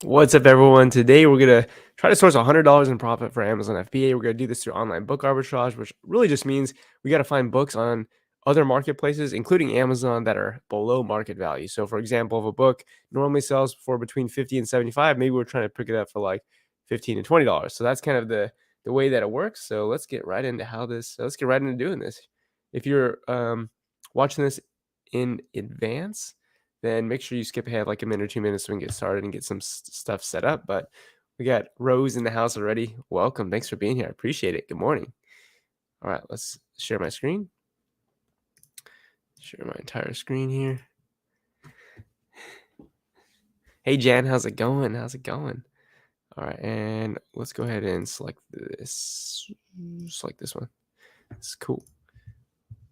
What's up, everyone? Today we're gonna try to source $100 in profit for Amazon FBA. We're gonna do this through online book arbitrage, which really just means we got to find books on other marketplaces, including Amazon, that are below market value. So, for example, if a book normally sells for between 50 and 75, maybe we're trying to pick it up for like 15 to $20. So that's kind of the way that it works. So let's get right into let's get right into doing this. If you're watching this in advance, then make sure you skip ahead like a minute or 2 minutes so we can get started and get some stuff set up. But we got Rose in the house already. Welcome. Thanks for being here. I appreciate it. Good morning. All right, let's share my screen. Share my entire screen here. Hey, Jan, how's it going? How's it going? All right, and let's go ahead and select this. Select this one. It's cool.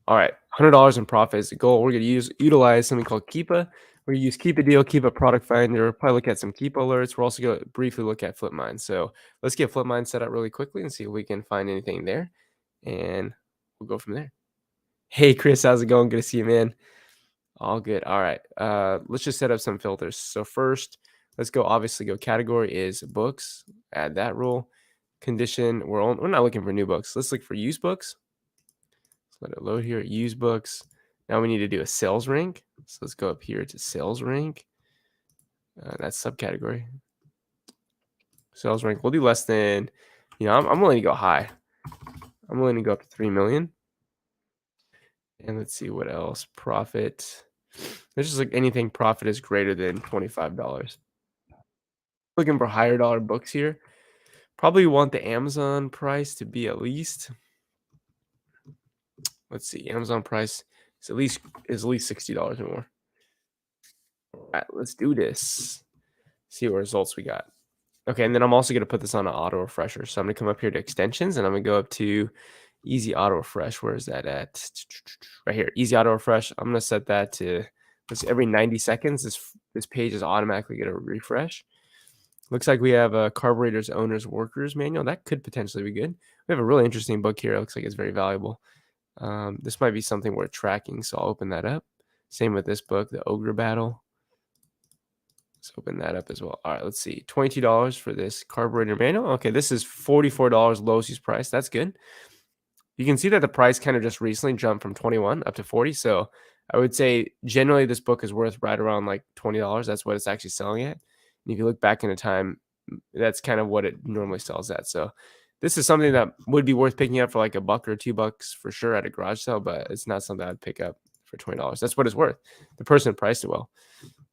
All right, $100 in profit is the goal. We're going to utilize something called Keepa. We're going to use Keep a Deal, Keep a Product Finder, probably look at some Keepa alerts. We're also going to briefly look at Flipmine. So let's get Flipmine set up really quickly and see if we can find anything there. And we'll go from there. Hey, Chris, how's it going? Good to see you, man. All good. All right, let's just set up some filters. So first, let's obviously go category is books. Add that rule. Condition, we're not looking for new books. Let's look for used books. Let it load here. Use books. Now we need to do a sales rank. So let's go up here to sales rank. That's subcategory. Sales rank. We'll do less than, I'm willing to go high. I'm willing to go up to 3 million. And let's see what else. Profit. There's just like anything profit is greater than $25. Looking for higher dollar books here. Probably want the Amazon price to be at least, let's see, Amazon price is at least $60 or more. All right, let's do this. See what results we got. Okay, and then I'm also going to put this on an auto refresher. So I'm going to come up here to extensions, and I'm going to go up to easy auto refresh. Where is that at? Right here, easy auto refresh. I'm going to set that to every 90 seconds. This page is automatically going to refresh. Looks like we have a carburetors owners workers manual. That could potentially be good. We have a really interesting book here. It looks like it's very valuable. This might be something worth tracking, so I'll open that up. Same with this book, the Ogre Battle. Let's open that up as well. All right, let's see. $22 for this carburetor manual. Okay, this is $44 lowest use price. That's good. You can see that the price kind of just recently jumped from 21 up to 40. So I would say generally this book is worth right around like $20. That's what it's actually selling at. And if you look back into time, that's kind of what it normally sells at. So this is something that would be worth picking up for like $1 or $2 for sure at a garage sale, but it's not something I'd pick up for $20. That's what it's worth. The person priced it well.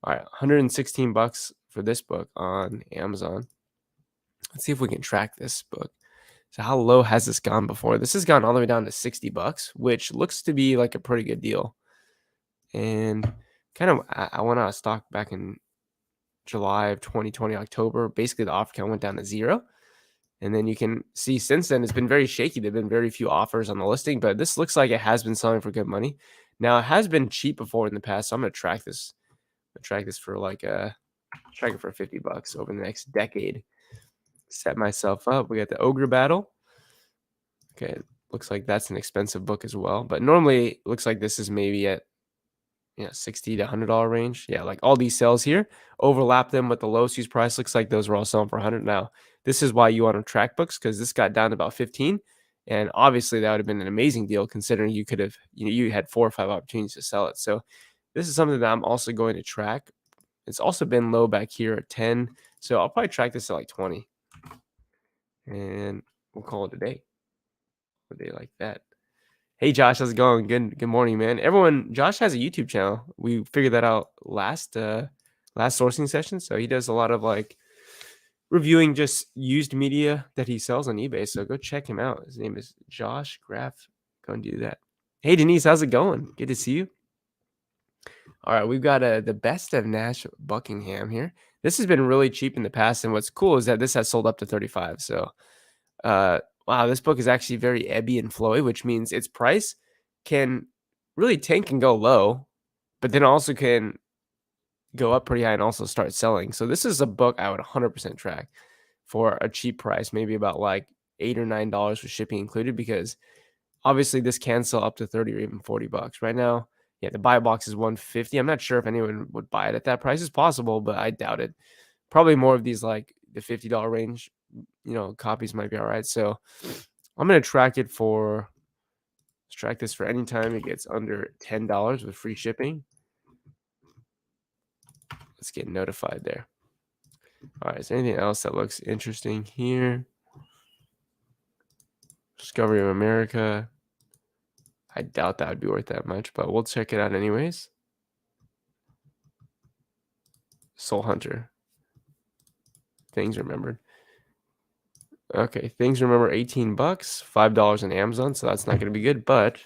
All right, $116 for this book on Amazon. Let's see if we can track this book. So how low has this gone before? This has gone all the way down to $60, which looks to be like a pretty good deal. And kind of, I went out of stock back in July of 2020, October. Basically, the offer count went down to 0. And then you can see since then, it's been very shaky. There have been very few offers on the listing, but this looks like it has been selling for good money. Now, it has been cheap before in the past, so I'm going to track this. Track this for like track it for $50 over the next decade. Set myself up. We got the Ogre Battle. Okay, looks like that's an expensive book as well. But normally it looks like this is maybe at $60 to $100 range. Yeah, like all these sales here overlap them with the lowest use price. Looks like those were all selling for 100. Now, this is why you want to track books, because this got down to about 15. And obviously that would have been an amazing deal considering you could have, you had 4 or 5 opportunities to sell it. So this is something that I'm also going to track. It's also been low back here at 10. So I'll probably track this at like 20. And we'll call it a day. A day like that. Hey Josh, how's it going? Good morning, man. Everyone, Josh has a YouTube channel. We figured that out last sourcing session. So he does a lot of like reviewing just used media that he sells on eBay. So go check him out. His name is Josh Graff. Go and do that. Hey Denise, how's it going? Good to see you. All right, we've got the best of Nash Buckingham here. This has been really cheap in the past, and what's cool is that this has sold up to 35. So, wow, this book is actually very ebby and flowy, which means its price can really tank and go low, but then also can go up pretty high and also start selling. So this is a book I would 100% track for a cheap price, maybe about like $8 or $9 with shipping included, because obviously this can sell up to 30 or even $40 right now. Yeah, the buy box is $150. I'm not sure if anyone would buy it at that price. It's possible, but I doubt it. probably more of these like the $50 range, copies might be all right. So I'm gonna track it for let's track this for any time it gets under $10 with free shipping. Let's get notified there. All right, is there anything else that looks interesting here? Discovery of America. I doubt that would be worth that much, but we'll check it out anyways. Soul Hunter. Things remembered. Okay, things remember 18 bucks, $5 on Amazon, so that's not going to be good, but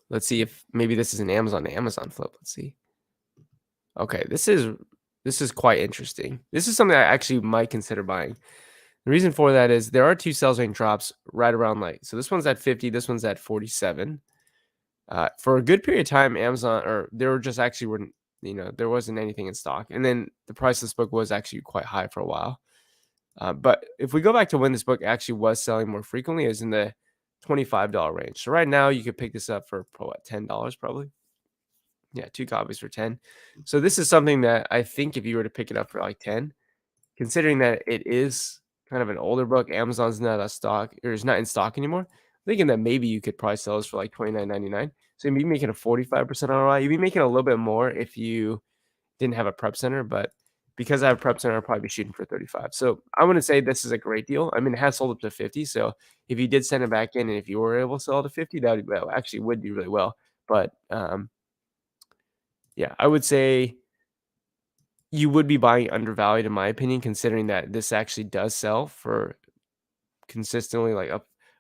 let's see if maybe this is an Amazon to Amazon flip. Let's see. Okay, this is quite interesting. This is something I actually might consider buying. The reason for that is there are two sales range drops right around like, so this one's at 50, this one's at 47. For a good period of time, Amazon, or there were just actually weren't, there wasn't anything in stock. And then the price of this book was actually quite high for a while. But if we go back to when this book actually was selling more frequently, is in the $25 range. So right now you could pick this up for what, $10 probably. Yeah, 2 copies for 10. So this is something that I think if you were to pick it up for like 10, considering that it is kind of an older book, Amazon's not a stock or is not in stock anymore. Thinking that maybe you could probably sell this for like $29.99. So you'd be making a 45% ROI. You'd be making a little bit more if you didn't have a prep center, but because I have a prep center, I'll probably be shooting for 35. So I wouldn't say this is a great deal. I mean, it has sold up to 50. So if you did send it back in and if you were able to sell it to 50, that would well, actually would do really well. But yeah, I would say you would be buying undervalued in my opinion, considering that this actually does sell for consistently like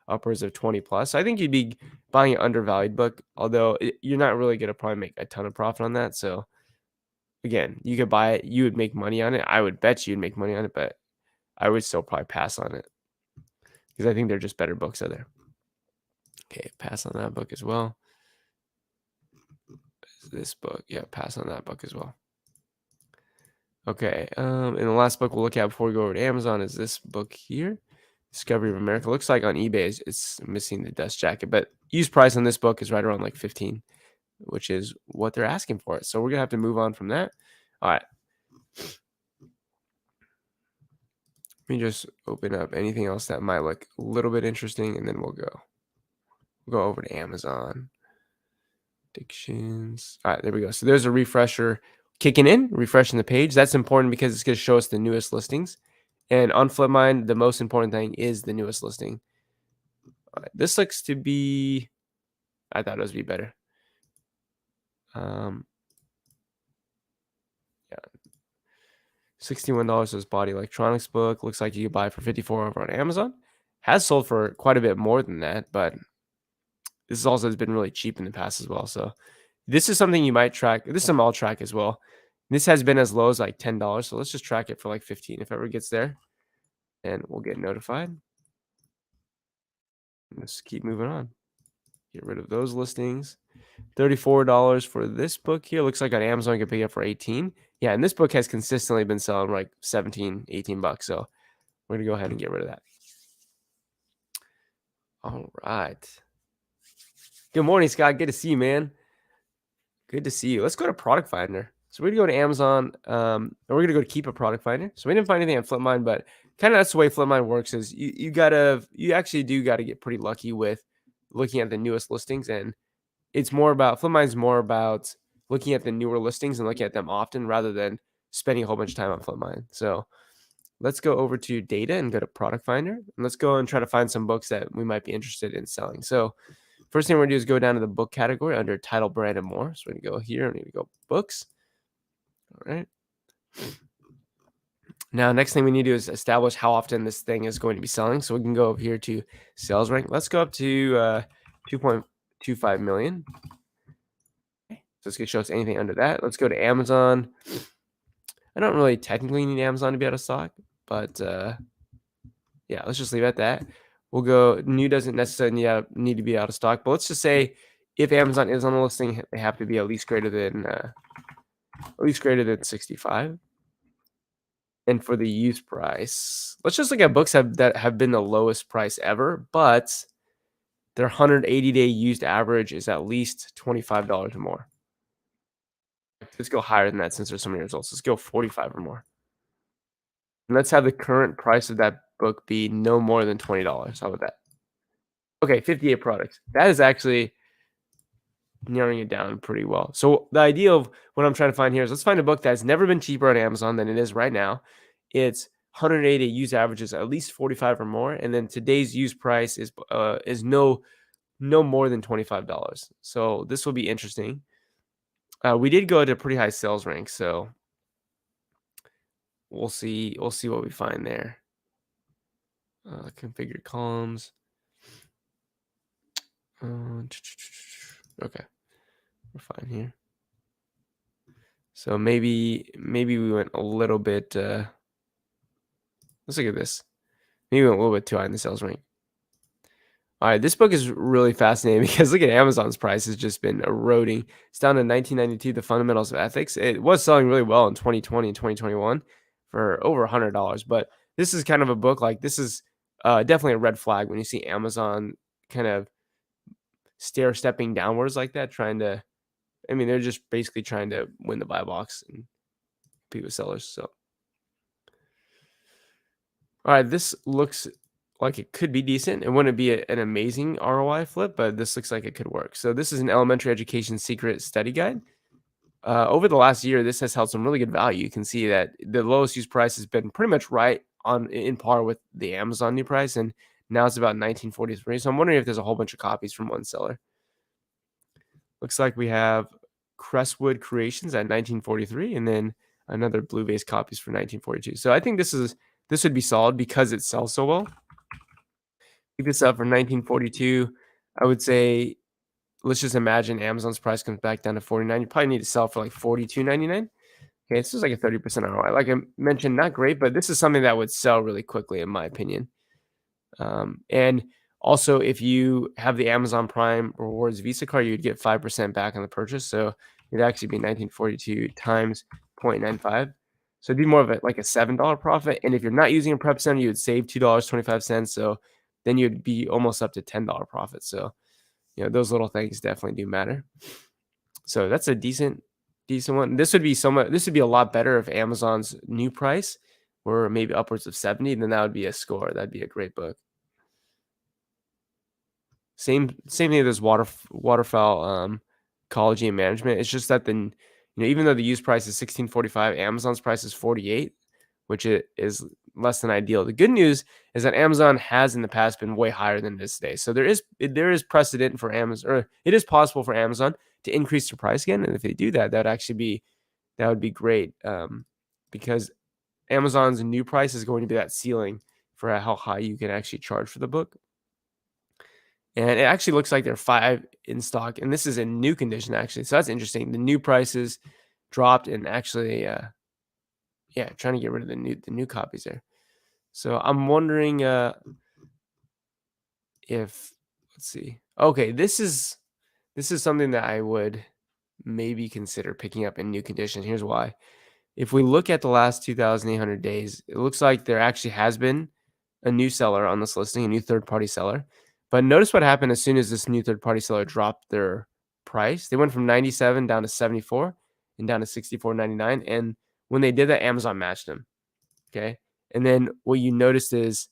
upwards of 20 plus. I think you'd be buying an undervalued book, although you're not really going to probably make a ton of profit on that. So again, you could buy it, you would make money on it. I would bet you'd make money on it, but I would still probably pass on it because I think they're just better books out there. Okay, pass on that book as well. This book, yeah, pass on that book as well. Okay, and the last book we'll look at before we go over to Amazon is this book here, Discovery of America. Looks like on eBay it's missing the dust jacket, but used price on this book is right around like 15, which is what they're asking for it. So we're gonna have to move on from that. All right. Let me just open up anything else that might look a little bit interesting, and then we'll go over to Amazon. Predictions. All right, there we go. So there's a refresher kicking in, refreshing the page. That's important because it's going to show us the newest listings. And on Flipmine, the most important thing is the newest listing. All right, this looks to be, I thought it was be better. Yeah. $61 this body electronics book. Looks like you could buy it for $54 over on Amazon. Has sold for quite a bit more than that, but this is also has been really cheap in the past as well. So this is something you might track. This is something I'll track as well. This has been as low as like $10. So let's just track it for like 15 if it ever gets there. And we'll get notified. Let's keep moving on. Get rid of those listings. $34 for this book here. Looks like on Amazon you can pick it up for 18. Yeah, and this book has consistently been selling like 17, 18 bucks. So we're gonna go ahead and get rid of that. All right. Good morning, Scott. Good to see you, man. Good to see you. Let's go to Product Finder. So we're gonna go to Amazon, and we're gonna go to Keep a Product Finder. So we didn't find anything on Flipmine, but kind of that's the way Flipmine works. Is you actually do gotta get pretty lucky with looking at the newest listings, and it's more about Flipmine's more about looking at the newer listings and looking at them often rather than spending a whole bunch of time on Flipmine. So let's go over to Data and go to Product Finder, and let's go and try to find some books that we might be interested in selling. So first thing we're gonna do is go down to the book category under title, brand, and more. So we're gonna go here and we're gonna go books. All right. Now, next thing we need to do is establish how often this thing is going to be selling. So we can go over here to sales rank. Let's go up to 2.25 million. Okay. So it's gonna show us anything under that. Let's go to Amazon. I don't really technically need Amazon to be out of stock, but yeah, let's just leave it at that. We'll go new doesn't necessarily need to be out of stock, but let's just say if Amazon is on the listing, they have to be at least greater than 65. And for the use price, let's just look at books that have been the lowest price ever, but their 180-day used average is at least $25 or more. Let's go higher than that since there's so many results. Let's go 45 or more. And let's have the current price of that book be no more than $20. How about that? Okay, 58 products. That is actually narrowing it down pretty well. So the idea of what I'm trying to find here is let's find a book that's never been cheaper on Amazon than it is right now. It's 180 use averages at least 45 or more, and then today's use price is no more than $25. So this will be interesting. We did go to pretty high sales rank, so we'll see what we find there. Configure columns. Okay, we're fine here. So maybe we went a little bit. Let's look at this. Maybe we went a little bit too high in the sales rank. All right, this book is really fascinating because look at Amazon's price has just been eroding. It's down to 1992, The Fundamentals of Ethics. It was selling really well in 2020 and 2021 for over $100, but this is kind of a book like this is definitely a red flag when you see Amazon kind of stair stepping downwards like that, trying to. I mean, they're just basically trying to win the buy box and compete with sellers. So, all right, this looks like it could be decent. It wouldn't be an amazing ROI flip, but this looks like it could work. So this is an elementary education secret study guide. Over the last year, this has held some really good value. You can see that the lowest use price has been pretty much right on in par with the Amazon new price, and now it's about 1943. So I'm wondering if there's a whole bunch of copies from one seller. Looks like we have Crestwood Creations at 1943, and then another blue vase copies for 1942. So I think this would be solid because it sells so well. Pick this up for 1942. I would say, let's just imagine Amazon's price comes back down to 49. You probably need to sell for like 42.99. Okay, this is like a 30% ROI. Like I mentioned, not great, but this is something that would sell really quickly, in my opinion. And also, if you have the Amazon Prime Rewards Visa card, you'd get 5% back on the purchase. So it'd actually be 1942 times 0.95. So it'd be more of like a $7 profit. And if you're not using a prep center, you would save $2.25. So then you'd be almost up to $10 profit. So, those little things definitely do matter. So that's a decent one. This would be a lot better if Amazon's new price were maybe upwards of 70, then that would be a score. That'd be a great book. Same thing as waterfowl ecology and management. It's just that then even though the used price is 1645, Amazon's price is 48, which is less than ideal. The good news is that Amazon has in the past been way higher than this today. So there is precedent for Amazon, or it is possible for Amazon to increase their price again. And if they do that, that would be great, because Amazon's new price is going to be that ceiling for how high you can actually charge for the book. And it actually looks like there are 5 in stock, and this is in new condition, actually. So that's interesting. The new prices dropped, and actually, trying to get rid of the new copies there. So I'm wondering if let's see. Okay, this is something that I would maybe consider picking up in new condition. Here's why. If we look at the last 2,800 days, it looks like there actually has been a new seller on this listing, a new third-party seller. But notice what happened as soon as this new third-party seller dropped their price. They went from 97 down to 74 and down to 64.99. And when they did that, Amazon matched them. Okay. And then what you noticed is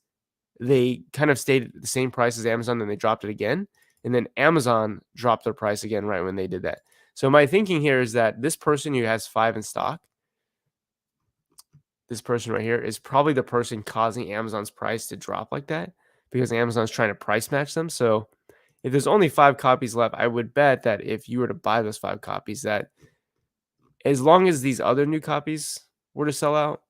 they kind of stayed at the same price as Amazon, then they dropped it again. And then Amazon dropped their price again right when they did that. So my thinking here is that this person who has 5 in stock, this person right here, is probably the person causing Amazon's price to drop like that because Amazon's trying to price match them. So if there's only 5 copies left, I would bet that if you were to buy those 5 copies, that as long as these other new copies were to sell out,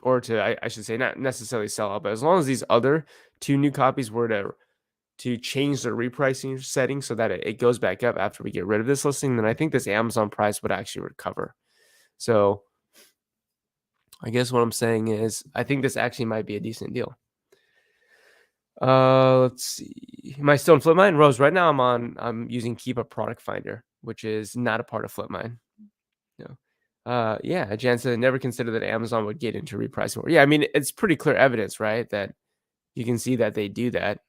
or I should say not necessarily sell out, but as long as these other 2 new copies were to change their repricing setting so that it goes back up after we get rid of this listing, then I think this Amazon price would actually recover. So I guess what I'm saying is I think this actually might be a decent deal. Let's see. Am I still in Flipmine? Rose, right now I'm using Keep a Product Finder, which is not a part of Flipmine. No. Yeah, Jan said never considered that Amazon would get into repricing. Yeah, I mean, it's pretty clear evidence, right? That you can see that they do that.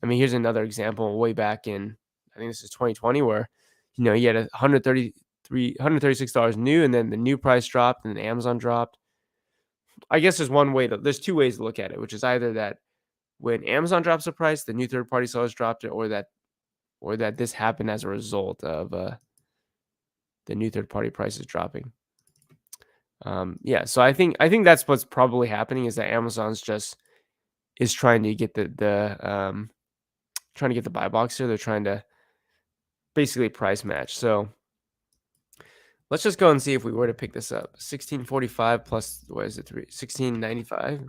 I mean, here's another example way back in, I think this is 2020, where you had a $136 new, and then the new price dropped, and then Amazon dropped. I guess there's two ways to look at it, which is either that when Amazon drops the price, the new third party sellers dropped it, or that this happened as a result of the new third party prices dropping. Yeah, so I think that's what's probably happening, is that Amazon's just is trying to get trying to get the buy box here. They're trying to basically price match. So let's just go and see if we were to pick this up. 1645 plus, what is it? 1695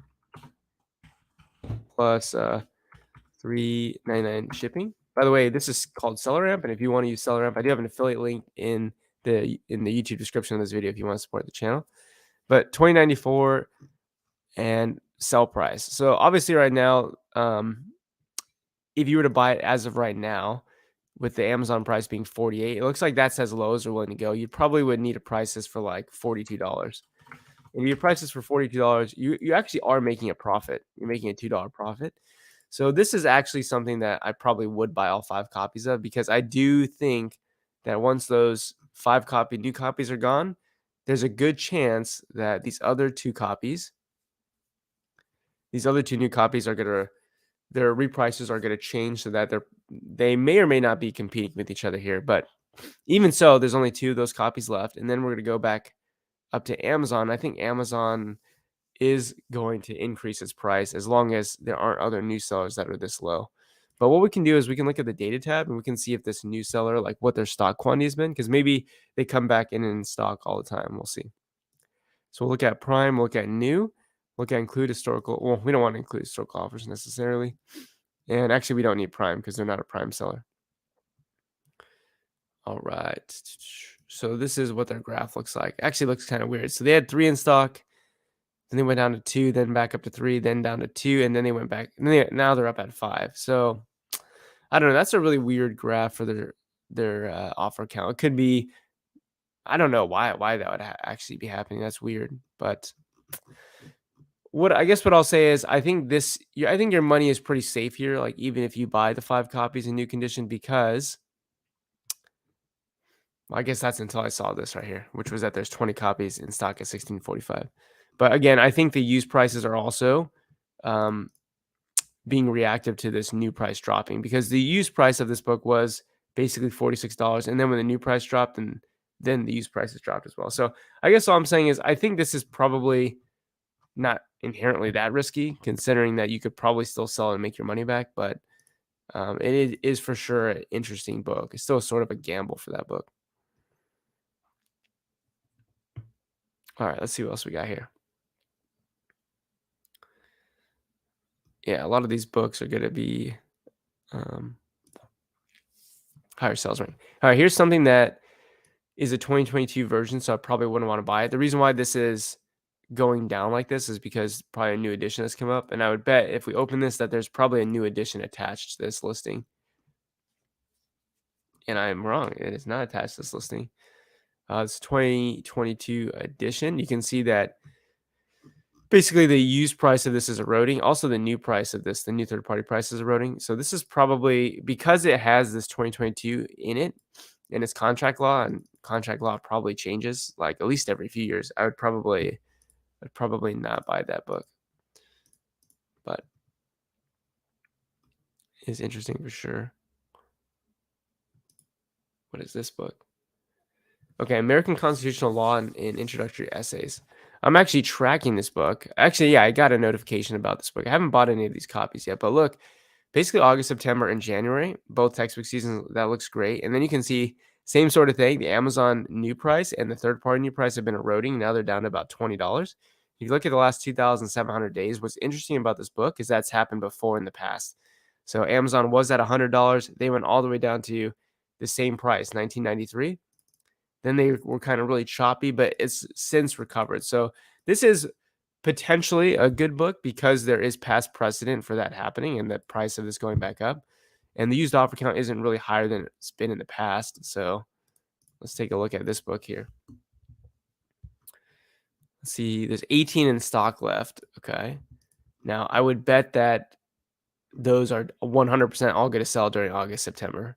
plus 399 shipping. By the way, this is called Seller Ramp, and if you want to use Seller Ramp, I do have an affiliate link in the YouTube description of this video if you want to support the channel. But 2094 and sell price. So obviously right now, if you were to buy it as of right now, with the Amazon price being 48, it looks like that's as low as they're willing to go. You probably would need to price this for like $42. And if you price this for $42, you actually are making a profit. You're making a $2 profit. So this is actually something that I probably would buy all 5 copies of, because I do think that once those 5 new copies are gone, there's a good chance that these other 2 new copies are gonna their reprices are gonna change so that they may or may not be competing with each other here. But even so, there's only 2 of those copies left, and then we're gonna go back up to Amazon. I think Amazon is going to increase its price as long as there aren't other new sellers that are this low. But what we can do is we can look at the data tab and we can see if this new seller, like what their stock quantity has been, because maybe they come back in stock all the time. We'll see. So we'll look at Prime, look at new, look at include historical. Well, we don't want to include historical offers necessarily. And actually, we don't need Prime because they're not a Prime seller. All right. So this is what their graph looks like. Actually, looks kind of weird. So they had 3 in stock. Then they went down to 2, then back up to 3, then down to 2, and then they went back. And now they're up at 5. So I don't know. That's a really weird graph for their offer count. It could be. I don't know why that would actually be happening. That's weird. But what I'll say is I think your money is pretty safe here. Like even if you buy the 5 copies in new condition, because well, I guess that's until I saw this right here, which was that there's 20 copies in stock at 1645. But again, I think the used prices are also being reactive to this new price dropping, because the used price of this book was basically $46. And then when the new price dropped, and then the used prices dropped as well. So I guess all I'm saying is I think this is probably not inherently that risky, considering that you could probably still sell it and make your money back. But it is for sure an interesting book. It's still sort of a gamble for that book. All right, let's see what else we got here. Yeah, a lot of these books are going to be higher sales rank. All right, here's something that is a 2022 version, so I probably wouldn't want to buy it. The reason why this is going down like this is because probably a new edition has come up, and I would bet if we open this that there's probably a new edition attached to this listing. And I'm wrong. It is not attached to this listing. It's 2022 edition. You can see that basically the used price of this is eroding. Also, the new price of this, the new third-party price is eroding. So this is probably, because it has this 2022 in it, and it's contract law, and contract law probably changes like at least every few years. I'd probably not buy that book. But it's interesting for sure. What is this book? Okay, American Constitutional Law and Introductory Essays. I'm actually tracking this book. Actually, yeah, I got a notification about this book. I haven't bought any of these copies yet, but look, basically August, September, and January, both textbook seasons, that looks great. And then you can see same sort of thing. The Amazon new price and the third-party new price have been eroding. Now they're down to about $20. If you look at the last 2,700 days, what's interesting about this book is that's happened before in the past. So Amazon was at $100. They went all the way down to the same price, $19.93. Then they were kind of really choppy, but it's since recovered. So this is potentially a good book because there is past precedent for that happening and the price of this going back up. And the used offer count isn't really higher than it's been in the past. So let's take a look at this book here. Let's see, there's 18 in stock left. Okay. Now I would bet that those are 100% all going to sell during August, September.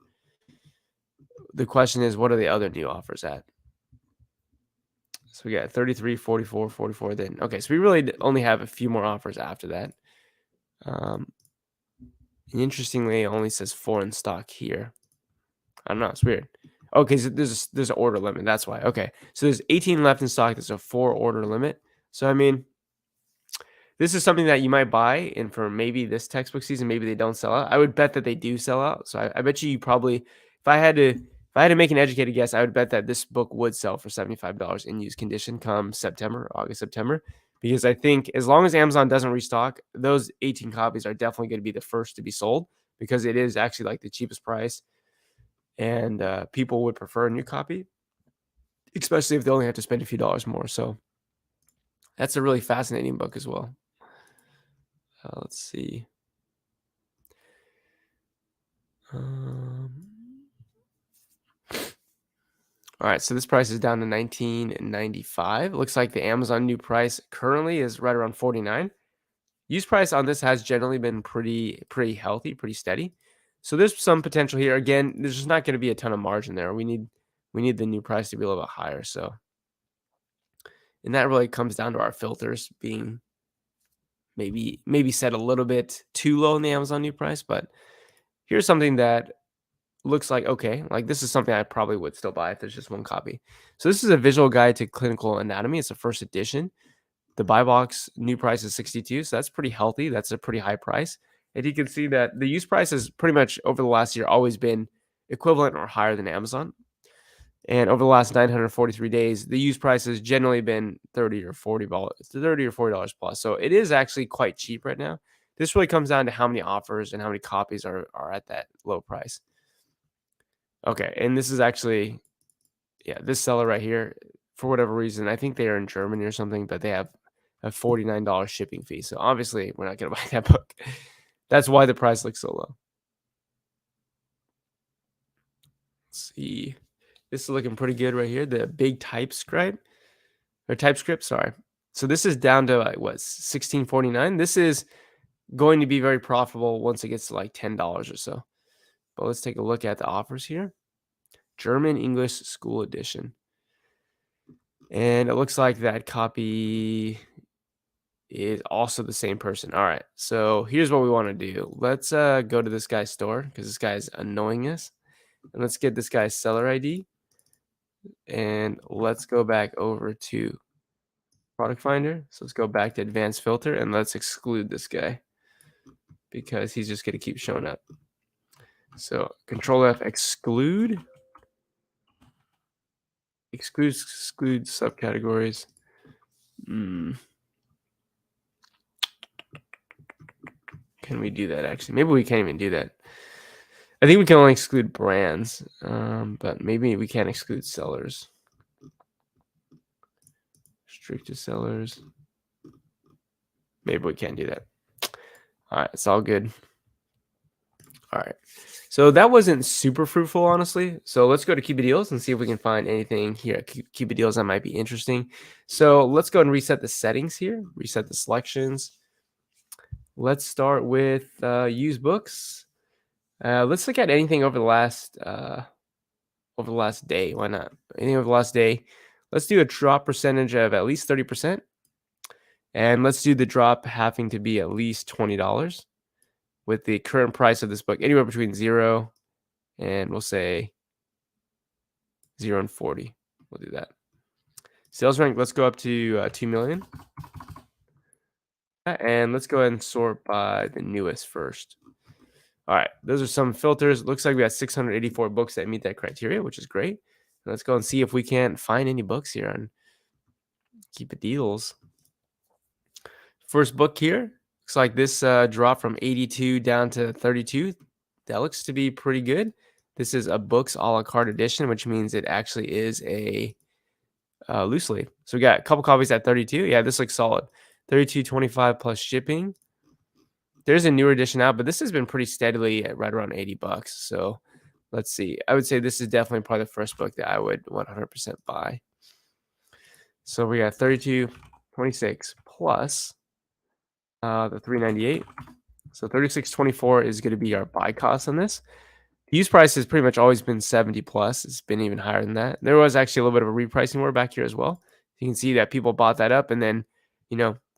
The question is, what are the other new offers at? So we got 33, 44, 44 then. Okay, so we really only have a few more offers after that. Um, Interestingly, it only says 4 in stock here. I don't know, it's weird. Okay, so there's an order limit, that's why. Okay, so there's 18 left in stock, there's a 4 order limit. So, I mean, this is something that you might buy, and for maybe this textbook season, maybe they don't sell out. I would bet that they do sell out. So I bet you probably, if I had to make an educated guess, I would bet that this book would sell for $75 in used condition come September, August, September. Because I think as long as Amazon doesn't restock, those 18 copies are definitely going to be the first to be sold because it is actually like the cheapest price, and people would prefer a new copy, especially if they only have to spend a few dollars more. So that's a really fascinating book as well. Let's see. Um, all right, so this price is down to $19.95. Looks like the Amazon new price currently is right around $49. Used price on this has generally been pretty healthy, pretty steady. So there's some potential here. Again, there's just not going to be a ton of margin there. We need the new price to be a little bit higher. So, and that really comes down to our filters being maybe set a little bit too low in the Amazon new price. But here's something that looks like okay, like this is something I probably would still buy if there's just one copy. So this is a visual guide to clinical anatomy. It's a first edition. The buy box new price is 62, so that's pretty healthy. That's a pretty high price. And you can see that the used price has pretty much over the last year always been equivalent or higher than Amazon. And over the last 943 days, the used price has generally been 30 or $40 plus. So it is actually quite cheap right now. This really comes down to how many offers and how many copies are at that low price. Okay, and this is actually, yeah, this seller right here, for whatever reason, I think they are in Germany or something, but they have a $49 shipping fee. So obviously, we're not going to buy that book. That's why the price looks so low. Let's see. This is looking pretty good right here. The big TypeScript, sorry. So this is down to like what, $16.49. This is going to be very profitable once it gets to like $10 or so. But let's take a look at the offers here. German English School Edition. And it looks like that copy is also the same person. All right. So here's what we want to do. Let's go to this guy's store because this guy's annoying us. And let's get this guy's seller ID. And let's go back over to product finder. So let's go back to advanced filter and let's exclude this guy because he's just going to keep showing up. So Control F, exclude subcategories. Can we do that actually? Maybe we can't even do that. I think we can only exclude brands, but maybe we can't exclude sellers. Restricted sellers. Maybe we can't do that. All right, it's all good. All right. So that wasn't super fruitful, honestly. So let's go to Keep It Deals and see if we can find anything here at Keep It Deals that might be interesting. So let's go and reset the settings here, reset the selections. Let's start with used books. Let's look at anything over the last day. Why not? Anything over the last day. Let's do a drop percentage of at least 30%. And let's do the drop having to be at least $20 with the current price of this book anywhere between 0 and we'll say 0 and 40. We'll do that. Sales rank, let's go up to 2 million. And let's go ahead and sort by the newest first. All right, those are some filters. It looks like we have 684 books that meet that criteria, which is great. Let's go and see if we can't find any books here on Keep It Deals. First book here. Looks like this drop from 82 down to 32. That looks to be pretty good. This is a books a la carte edition, which means it actually is a loose leaf. So we got a couple copies at 32. Yeah, this looks solid. 32.25 plus shipping. There's a newer edition out, but this has been pretty steadily at right around $80. So let's see. I would say this is definitely probably the first book that I would 100% buy. So we got 32.26 plus the 398. So 36.24 is going to be our buy cost on this. The used price has pretty much always been 70 plus. It's been even higher than that. There was actually a little bit of a repricing war back here as well. You can see that people bought that up, and then,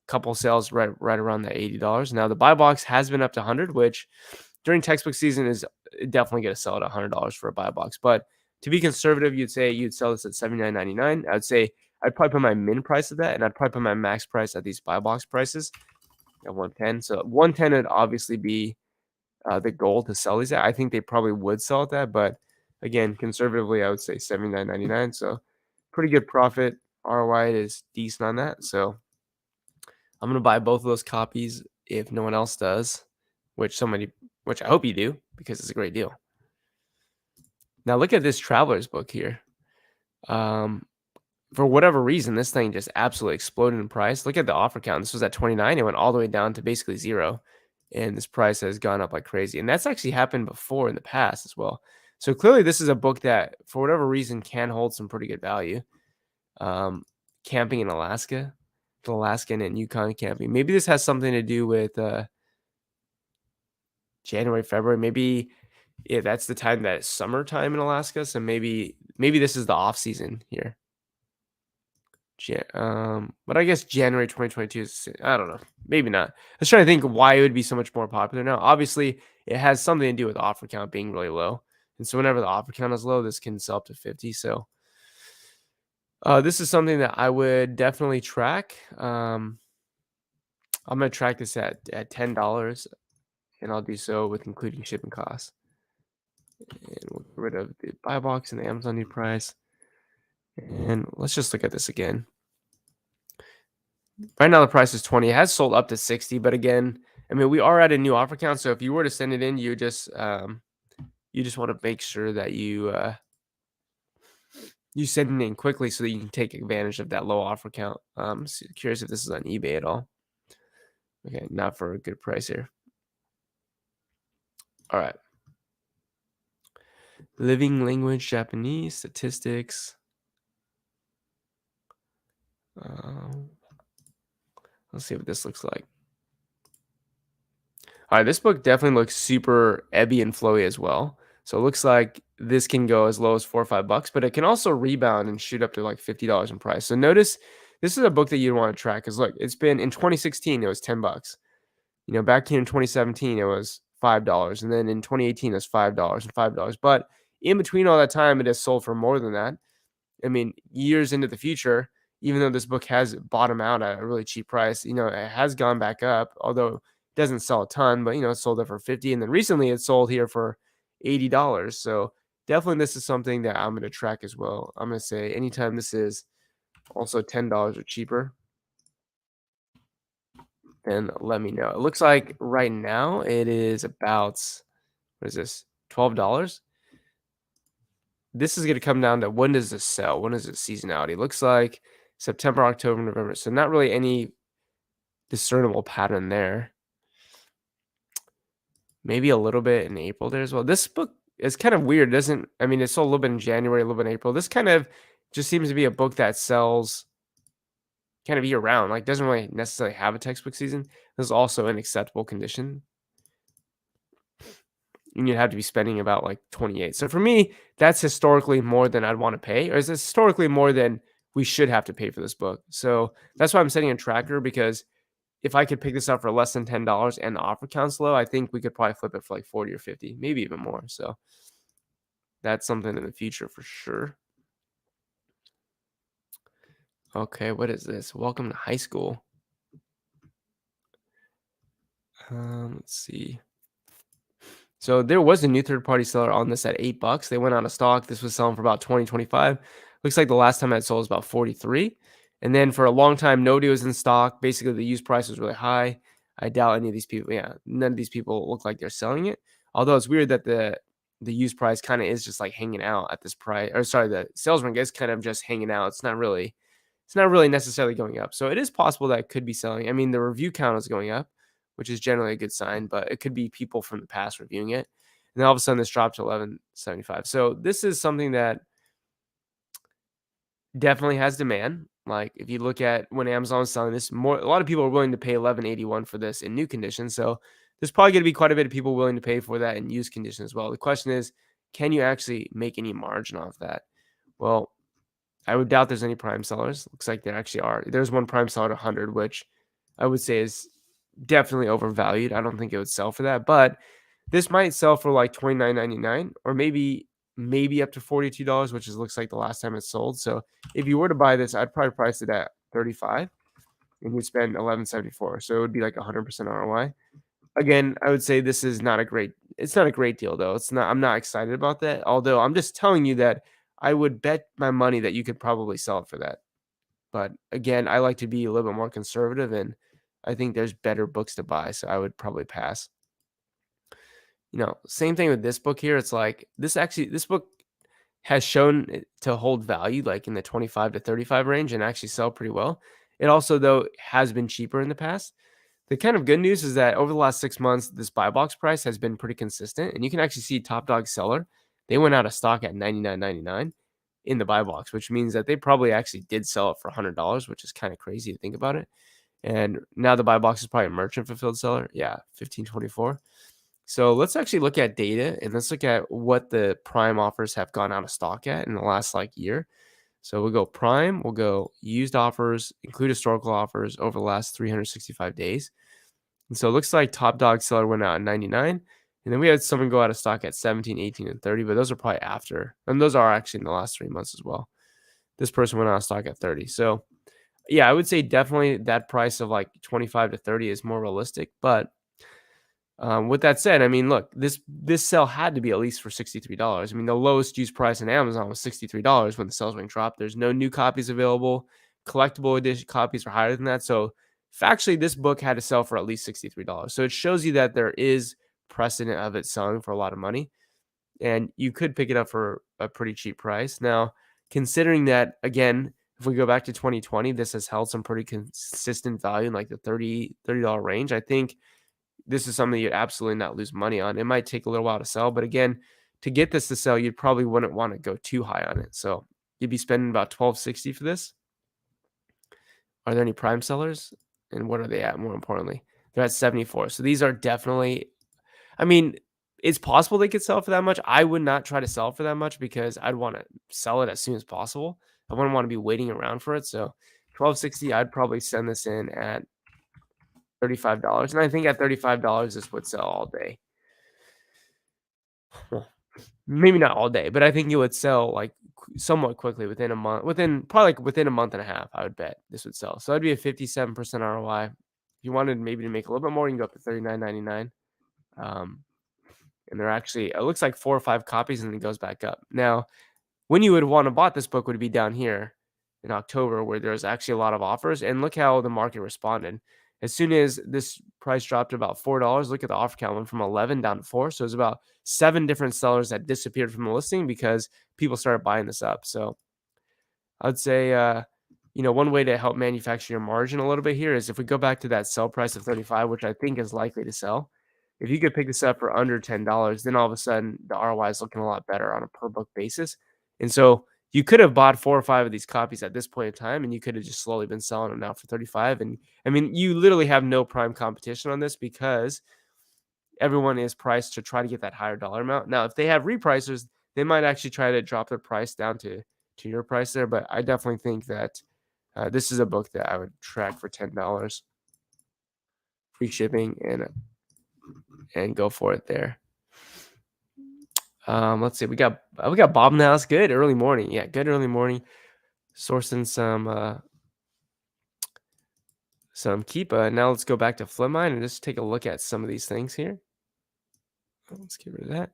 couple sales right around that $80. Now the buy box has been up to 100, which during textbook season is definitely going to sell at $100 for a buy box. But to be conservative, you'd say you'd sell this at $79.99. I would say I'd probably put my min price at that, and I'd probably put my max price at these buy box prices at 110. So 110 would obviously be the goal to sell these at. I think they probably would sell at that, but again, conservatively, I would say $79.99. So pretty good profit. ROI is decent on that. So I'm gonna buy both of those copies if no one else does, which I hope you do because it's a great deal. Now look at this traveler's book here. Um, for whatever reason, this thing just absolutely exploded in price. Look at the offer count. This was at 29. It went all the way down to basically zero. And this price has gone up like crazy. And that's actually happened before in the past as well. So clearly this is a book that, for whatever reason, can hold some pretty good value. Camping in Alaska, the Alaskan and Yukon camping. Maybe this has something to do with January, February. Maybe that's the time that it's summertime in Alaska. So maybe this is the off season here. But I guess January 2022 is, I don't know, maybe not. I was trying to think why it would be so much more popular now. Obviously, it has something to do with offer count being really low, and so whenever the offer count is low, this can sell up to 50. So, this is something that I would definitely track. I'm gonna track this at $10, and I'll do so with including shipping costs. And we'll get rid of the buy box and the Amazon new price. And let's just look at this again. Right now the price is 20. It has sold up to 60, but again, I mean, we are at a new offer count. So if you were to send it in, you just want to make sure that you send it in quickly so that you can take advantage of that low offer count. So curious if this is on eBay at all. Okay, not for a good price here. All right. Living language Japanese statistics. Let's see what this looks like. All right, this book definitely looks super ebby and flowy as well. So it looks like this can go as low as $4 or $5, but it can also rebound and shoot up to like $50 in price. So notice this is a book that you want to track because look, it's been in 2016, it was $10. Back here in 2017, it was $5. And then in 2018, it was $5 and $5. But in between all that time, it has sold for more than that. I mean, years into the future, even though this book has bottomed out at a really cheap price, it has gone back up, although it doesn't sell a ton, but it sold it for 50. And then recently it sold here for $80. So definitely this is something that I'm going to track as well. I'm going to say anytime this is also $10 or cheaper, then let me know. It looks like right now it is about, what is this, $12? This is going to come down to when does this sell? When is it seasonality? It looks like September, October, November. So not really any discernible pattern there. Maybe a little bit in April there as well. This book is kind of weird. It sold a little bit in January, a little bit in April. This kind of just seems to be a book that sells kind of year round. Like doesn't really necessarily have a textbook season. This is also in acceptable condition. And you'd have to be spending about like 28. So for me, that's historically more than I'd want to pay, or is this historically more than we should have to pay for this book? So that's why I'm setting a tracker, because if I could pick this up for less than $10 and the offer count's low, I think we could probably flip it for like 40 or 50, maybe even more. So that's something in the future for sure. Okay, what is this? Welcome to high school. Let's see. So there was a new third-party seller on this at $8. They went out of stock. This was selling for about 20, 25. Looks like the last time it sold was about 43. And then for a long time, nobody was in stock. Basically, the used price was really high. I doubt any of these people, none of these people look like they're selling it. Although it's weird that the used price kind of is just like hanging out at this price. Or sorry, the sales rank is kind of just hanging out. It's not really necessarily going up. So it is possible that it could be selling. I mean, the review count is going up, which is generally a good sign, but it could be people from the past reviewing it. And then all of a sudden this dropped to $11.75. So this is something that definitely has demand. Like if you look at when Amazon was selling this, a lot of people are willing to pay $11.81 for this in new condition. So there's probably going to be quite a bit of people willing to pay for that in used condition as well. The question is, can you actually make any margin off that? Well, I would doubt there's any prime sellers. Looks like there actually are. There's one prime seller at 100, which I would say is definitely overvalued. I don't think it would sell for that, but this might sell for like 29.99 or maybe up to $42, which is looks like the last time it sold. So if you were to buy this, I'd probably price it at 35 and you'd spend 11.74. So it would be like 100% ROI. Again, I would say this is not a great it's not a great deal though. It's not I'm not excited about that. Although I'm just telling you that I would bet my money that you could probably sell it for that. But again, I like to be a little bit more conservative and I think there's better books to buy, so I would probably pass. Same thing with this book here. It's like this book has shown it to hold value like in the 25 to 35 range and actually sell pretty well. It also though has been cheaper in the past. The kind of good news is that over the last 6 months, this buy box price has been pretty consistent, and you can actually see Top Dog Seller. They went out of stock at 99.99 in the buy box, which means that they probably actually did sell it for $100, which is kind of crazy to think about it. And now the buy box is probably a merchant fulfilled seller. Yeah, 1524. So let's actually look at data and let's look at what the prime offers have gone out of stock at in the last like year. So we'll go prime, we'll go used offers, include historical offers over the last 365 days. And so it looks like Top Dog Seller went out at 99. And then we had someone go out of stock at 17, 18, and 30, but those are probably after. And those are actually in the last 3 months as well. This person went out of stock at 30. So yeah, I would say definitely that price of like 25 to 30 is more realistic. But with that said, I mean, look, this sell had to be at least for $63. I mean, the lowest used price on Amazon was $63 when the sales wing dropped. There's no new copies available. Collectible edition copies are higher than that. So factually, this book had to sell for at least $63. So it shows you that there is precedent of it selling for a lot of money, and you could pick it up for a pretty cheap price. Now, considering that again, if we go back to 2020, this has held some pretty consistent value in like the $30 range. I think this is something you'd absolutely not lose money on. It might take a little while to sell, but again, to get this to sell, you probably wouldn't want to go too high on it. So you'd be spending about $12.60 for this. Are there any prime sellers? And what are they at? More importantly, they're at 74. So these are definitely, I mean, it's possible they could sell for that much. I would not try to sell for that much because I'd want to sell it as soon as possible. I wouldn't want to be waiting around for it. So 12.60, I'd probably send this in at $35. And I think at $35, this would sell all day. Well, maybe not all day, but I think it would sell like somewhat quickly within a month, within a month and a half, I would bet this would sell. So that'd be a 57% ROI. If you wanted maybe to make a little bit more, you can go up to $39.99. And they're actually, it looks like 4 or 5 copies and then it goes back up. Now, when you would want to bought this book would be down here in October, where there's actually a lot of offers. And look how the market responded. As soon as this price dropped to about $4, look at the offer count went from 11 down to 4. So it's about 7 different sellers that disappeared from the listing because people started buying this up. So I'd say, one way to help manufacture your margin a little bit here is if we go back to that sell price of 35, which I think is likely to sell. If you could pick this up for under $10, then all of a sudden the ROI is looking a lot better on a per book basis. And so you could have bought 4 or 5 of these copies at this point in time, and you could have just slowly been selling them now for 35. And I mean, you literally have no prime competition on this because everyone is priced to try to get that higher dollar amount. Now, if they have repricers, they might actually try to drop their price down to your price there. But I definitely think that this is a book that I would track for $10, free shipping, and go for it there. Let's see. We got Bob now. That's good early morning. Yeah, good early morning. Sourcing some Keepa. Now let's go back to Flipmine and just take a look at some of these things here. Let's get rid of that.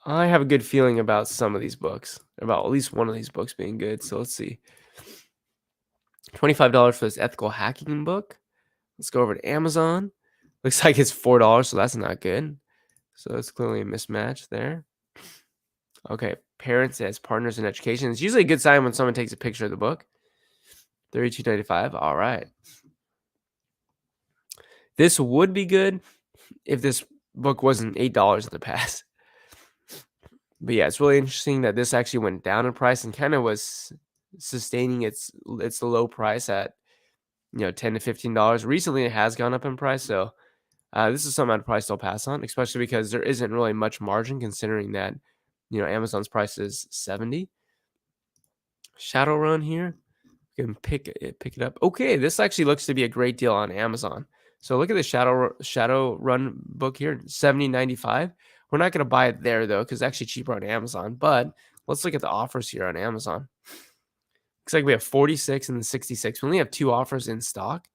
I have a good feeling about some of these books, about at least one of these books being good. So let's see. $25 for this ethical hacking book. Let's go over to Amazon. Looks like it's $4, so that's not good. So it's clearly a mismatch there. Okay, parents as partners in education. It's usually a good sign when someone takes a picture of the book. $32.95. All right. This would be good if this book wasn't $8 in the past. But yeah, it's really interesting that this actually went down in price and kind of was sustaining its low price at $10 to $15. Recently, it has gone up in price, so this is something I'd probably still pass on, especially because there isn't really much margin considering that Amazon's price is 70. Shadowrun here. You can pick it up. Okay, this actually looks to be a great deal on Amazon. So look at the Shadowrun book here, 70.95. We're not gonna buy it there though, because it's actually cheaper on Amazon. But let's look at the offers here on Amazon. Looks like we have 46 and the 66. We only have 2 offers in stock.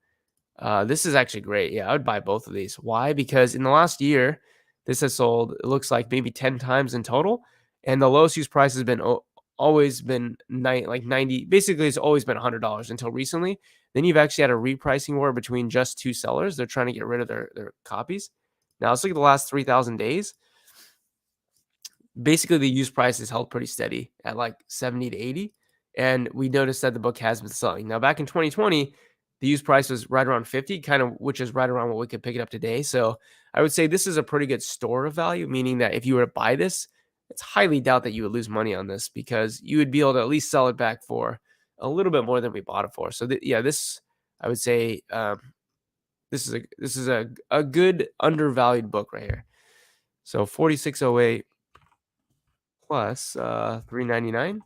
This is actually great. Yeah, I would buy both of these. Why? Because in the last year, this has sold, it looks like maybe 10 times in total. And the lowest use price has been always been like 90. Basically, it's always been $100 until recently. Then you've actually had a repricing war between just 2 sellers. They're trying to get rid of their copies. Now, let's look at the last 3,000 days. Basically, the used price is held pretty steady at like 70 to 80. And we noticed that the book has been selling. Now, back in 2020, the used price was right around 50, kind of, which is right around what we could pick it up today. So I would say this is a pretty good store of value, meaning that if you were to buy this, it's highly doubt that you would lose money on this because you would be able to at least sell it back for a little bit more than we bought it for. So yeah, this I would say this is a good undervalued book right here. So 4608 plus 399.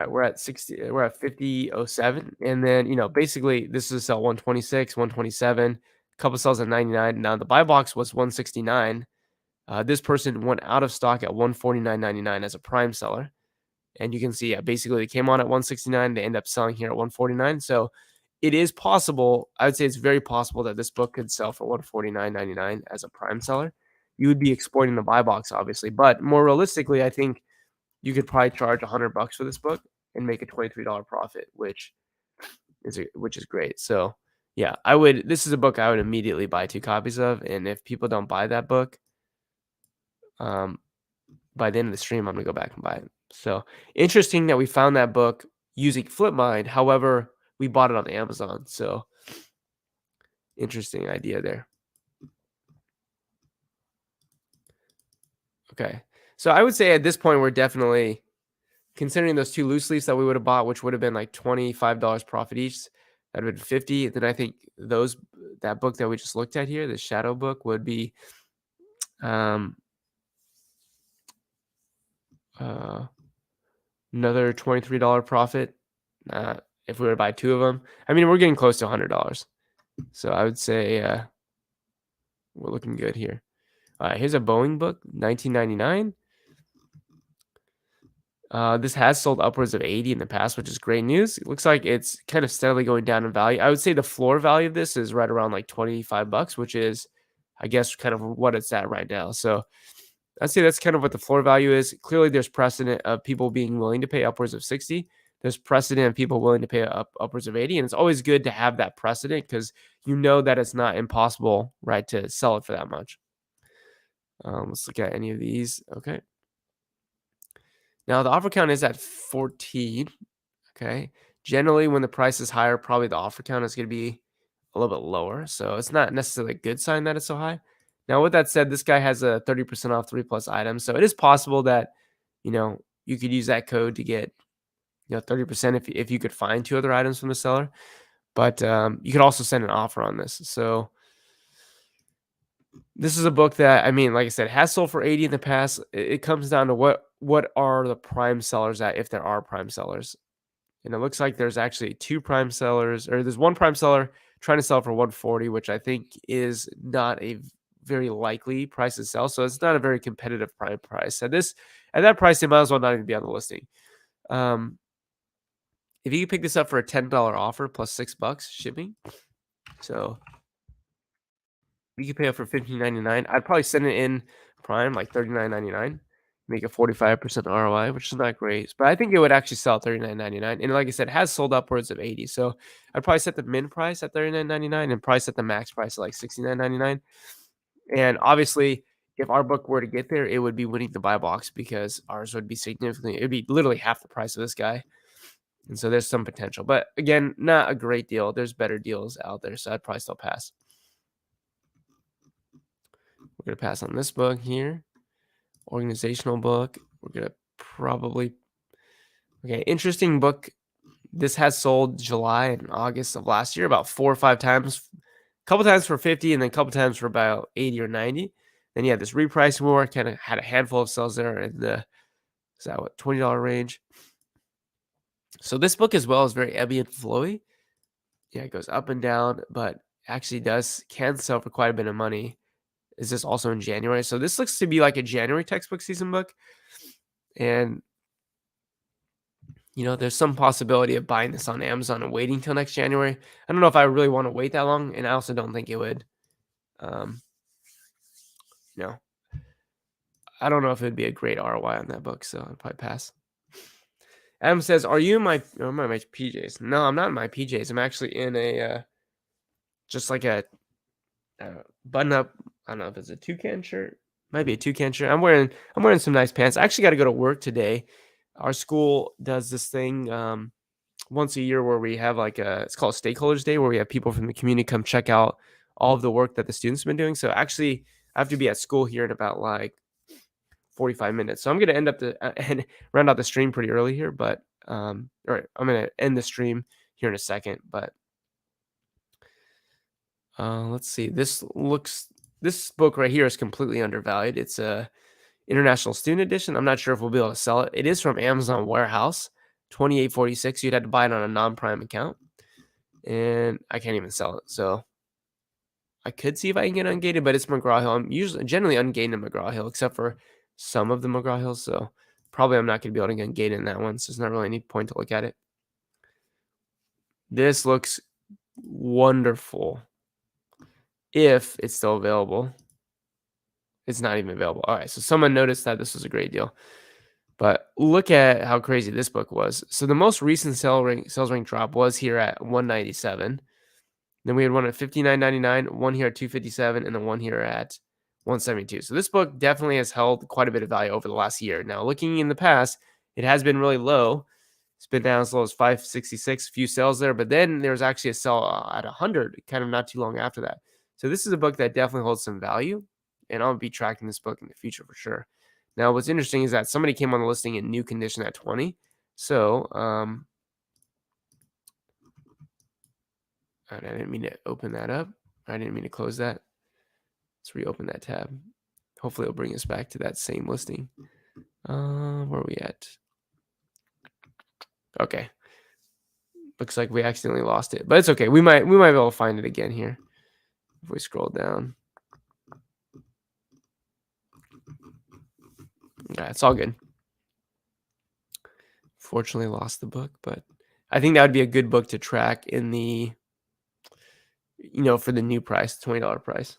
We're at 60. We're at 5007, and then basically this is sell 126, 127. Couple sells at 99. Now the buy box was 169. This person went out of stock at 149.99 as a prime seller, and you can see, yeah, basically they came on at 169. They end up selling here at 149. So it is possible. I would say it's very possible that this book could sell for 149.99 as a prime seller. You would be exploiting the buy box, obviously, but more realistically, I think you could probably charge $100 for this book and make a $23 profit, which is great. So yeah, I would. This is a book I would immediately buy 2 copies of, and if people don't buy that book, um, by the end of the stream, I'm gonna go back and buy it. So interesting that we found that book using FlipMind. However, we bought it on Amazon. So interesting idea there. Okay, so I would say at this point we're definitely considering those 2 loose leaves that we would have bought, which would have been like $25 profit each. That would have been 50. Then I think that book that we just looked at here, the shadow book, would be um uh another $23 profit. If we were to buy 2 of them. I mean, we're getting close to $100. So I would say we're looking good here. Here's a Boeing book, 1999. This has sold upwards of 80 in the past, which is great news. It looks like it's kind of steadily going down in value. I would say the floor value of this is right around like $25, which is, I guess, kind of what it's at right now. So I'd say that's kind of what the floor value is. Clearly, there's precedent of people being willing to pay upwards of 60. There's precedent of people willing to pay upwards of 80. And it's always good to have that precedent because you know that it's not impossible, right, to sell it for that much. Let's look at any of these. Okay. Now the offer count is at 14. Okay. Generally, when the price is higher, probably the offer count is going to be a little bit lower. So it's not necessarily a good sign that it's so high. Now, with that said, this guy has a 30% off 3+ items. So it is possible that, you could use that code to get, 30% if you could find 2 other items from the seller. But you could also send an offer on this. So this is a book that, I mean, like I said, has sold for 80 in the past. It comes down to what are the prime sellers at, if there are prime sellers. And it looks like there's actually 2 prime sellers, or there's 1 prime seller trying to sell for 140, which I think is not a very likely price to sell. So it's not a very competitive prime price. At that price, it might as well not even be on the listing. If you could pick this up for a $10 offer plus $6 shipping, so you could pay up for $15.99. I'd probably send it in prime like $39.99. Make a 45% ROI, which is not great, but I think it would actually sell at $39.99. And like I said, it has sold upwards of 80. So I'd probably set the min price at $39.99 and probably set the max price at like $69.99. And obviously, if our book were to get there, it would be winning the buy box because ours would be significantly, it'd be literally half the price of this guy. And so there's some potential, but again, not a great deal. There's better deals out there. So I'd probably still pass. We're going to pass on this book here. Organizational book. We're going to probably, okay, interesting book. This has sold July and August of last year about 4 or 5 times, a couple times for 50 and then a couple times for about 80 or 90. Then you had this repricing war, kind of had a handful of sales there in the Is that what $20 range? So this book as well is very ebby and flowy. Yeah, it goes up and down, but actually can sell for quite a bit of money. Is this also in January? So this looks to be like a January textbook season book. And there's some possibility of buying this on Amazon and waiting till next January. I don't know if I really want to wait that long, and I also don't think it would. Um, no, I don't know if it'd be a great ROI on that book, so I'd probably pass. Adam says, "Are you in my? Oh, I'm in my PJs. No, I'm not in my PJs. I'm actually in a just like a button up. I don't know if it's a toucan shirt. Might be a toucan shirt. I'm wearing some nice pants. I actually got to go to work today. Our school does this thing once a year where we have it's called Stakeholders Day, where we have people from the community come check out all of the work that the students have been doing. So actually, I have to be at school here in about like 45 minutes. So I'm going to end up and round out the stream pretty early here, but all right, I'm going to end the stream here in a second, but let's see. This book right here is completely undervalued. It's a International Student Edition. I'm not sure if we'll be able to sell it. It is from Amazon Warehouse, $28.46. You'd have to buy it on a non-prime account, and I can't even sell it. So I could see if I can get ungated, but it's McGraw-Hill. I'm generally ungated in McGraw-Hill, except for some of the McGraw-Hills. So probably I'm not going to be able to get ungated in that one. So there's not really any point to look at it. This looks wonderful. If it's still available. It's not even available. All right, so someone noticed that this was a great deal. But look at how crazy this book was. So the most recent sales rank drop was here at 197. Then we had one at 59.99, one here at 257, and then one here at 172. So this book definitely has held quite a bit of value over the last year. Now, looking in the past, it has been really low. It's been down as low as 566, a few sales there, but then there was actually a sell at 100, kind of not too long after that. So this is a book that definitely holds some value, and I'll be tracking this book in the future for sure. Now, what's interesting is that somebody came on the listing in new condition at 20. So, I didn't mean to open that up. I didn't mean to close that. Let's reopen that tab. Hopefully it'll bring us back to that same listing. Where are we at? Okay. Looks like we accidentally lost it, but it's okay. We might be able to find it again here if we scroll down. Yeah, it's all good. Fortunately lost the book, but I think that would be a good book to track in the, for the new price, $20 price.